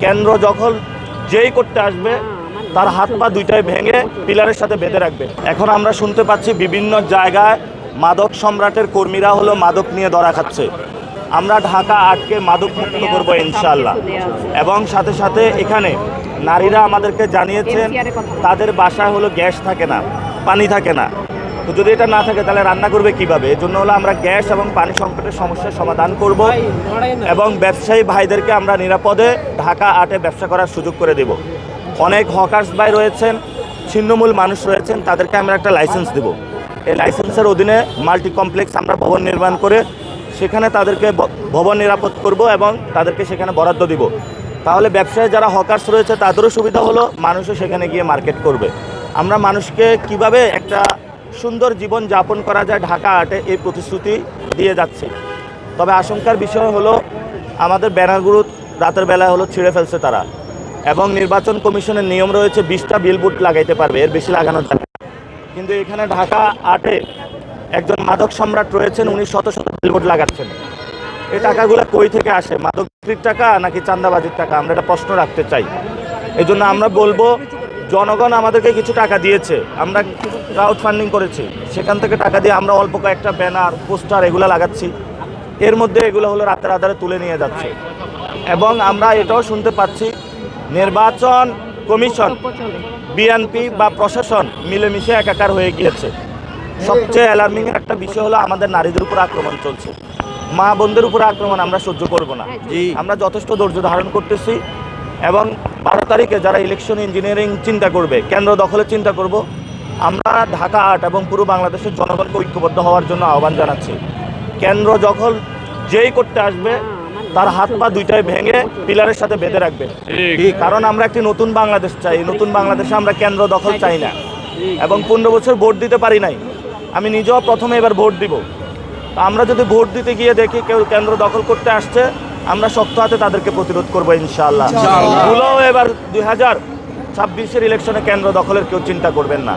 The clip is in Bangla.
কেন্দ্র দখল যেই করতে আসবে তার হাত পা দুইটাই ভেঙে পিলারের সাথে বেঁধে রাখবে। এখন আমরা শুনতে পাচ্ছি বিভিন্ন জায়গায় মাদক সম্রাটের কর্মীরা হলো মাদক নিয়ে ধরা খাচ্ছে। আমরা ঢাকা আটকে মাদক মুক্ত করবো ইনশাআল্লাহ। এবং সাথে সাথে এখানে নারীরা আমাদেরকে জানিয়েছেন তাদের বাসায় হলো গ্যাস থাকে না, পানি থাকে না। তো যদি এটা না থাকে তাহলে রান্না করবে কিভাবে? এর জন্য হলো আমরা গ্যাস এবং পানি সংকটের সমস্যার সমাধান করব এবং ব্যবসায়ী ভাইদেরকে আমরা নিরাপদে ঢাকা আটে ব্যবসা করার সুযোগ করে দেব। অনেক হকার্স ভাই রয়েছেন, ছিন্নমূল মানুষ রয়েছেন, তাদেরকে আমরা একটা লাইসেন্স দেব। এই লাইসেন্সের অধীনে মাল্টি কমপ্লেক্স আমরা ভবন নির্মাণ করে সেখানে তাদেরকে ভবন নিরাপদ করব এবং তাদেরকে সেখানে বরাদ্দ দিব। তাহলে ব্যবসায়ী যারা হকার্স রয়েছে তাদেরও সুবিধা হলো, মানুষও সেখানে গিয়ে মার্কেট করবে। আমরা মানুষকে কিভাবে একটা সুন্দর জীবন যাপন করা যায় ঢাকা আটে এই প্রতিশ্রুতি দিয়ে যাচ্ছে। তবে আশঙ্কার বিষয় হলো আমাদের ব্যানারগুলো রাতের বেলায় হলো ছিঁড়ে ফেলছে তারা, এবং নির্বাচন কমিশনের নিয়ম রয়েছে 20টা বিলবোর্ড লাগাইতে পারবে, এর বেশি লাগানো যাবে। কিন্তু এখানে ঢাকা আটে একজন মাদক সম্রাট রয়েছেন, উনি শত শত বিলবোর্ড লাগাচ্ছেন। এই টাকাগুলো কই থেকে আসে? মাদক বিক্রির টাকা নাকি চাঁদাবাজির টাকা? আমরা এটা প্রশ্ন রাখতে চাই। এই জন্য আমরা বলবো, জনগণ আমাদেরকে কিছু টাকা দিয়েছে, আমরা ক্রাউড ফান্ডিং করেছি, সেখান থেকে টাকা দিয়ে আমরা অল্প কয়েকটা ব্যানার পোস্টার এগুলো লাগাচ্ছি। এর মধ্যে এগুলো হলো রাতের আধারে তুলে নিয়ে যাচ্ছে। এবং আমরা এটাও শুনতে পাচ্ছি নির্বাচন কমিশন, বিএনপি বা প্রশাসন মিলেমিশে একাকার হয়ে গিয়েছে। সবচেয়ে অ্যালার্মিং একটা বিষয় হলো আমাদের নারীদের উপর আক্রমণ চলছে, মা বোনদের উপর আক্রমণ আমরা সহ্য করব না। আমরা যথেষ্ট ধৈর্য ধারণ করতেছি এবং 12 তারিখে যারা ইলেকশন ইঞ্জিনিয়ারিং চিন্তা করবে, কেন্দ্র দখলের চিন্তা করব, আমরা ঢাকা আট এবং পুরো বাংলাদেশের জনগণকে ঐক্যবদ্ধ হওয়ার জন্য আহ্বান জানাচ্ছি। কেন্দ্র দখল যেই করতে আসবে তার হাত পা দুইটাই ভেঙে পিলারের সাথে বেঁধে রাখবে। কারণ আমরা একটি নতুন বাংলাদেশ চাই। নতুন বাংলাদেশে আমরা কেন্দ্র দখল চাই না। এবং 15 বছর ভোট দিতে পারি নাই, আমি নিজেও প্রথমে এবার ভোট দিব। আমরা যদি ভোট দিতে গিয়ে দেখি কেউ কেন্দ্র দখল করতে আসছে, আমরা শক্ত হাতে তাদেরকে প্রতিরোধ করবো ইনশাআল্লাহ। ভুলেও এবার 2026-এর ইলেকশনে কেন্দ্র দখলের কেউ চিন্তা করবেন না।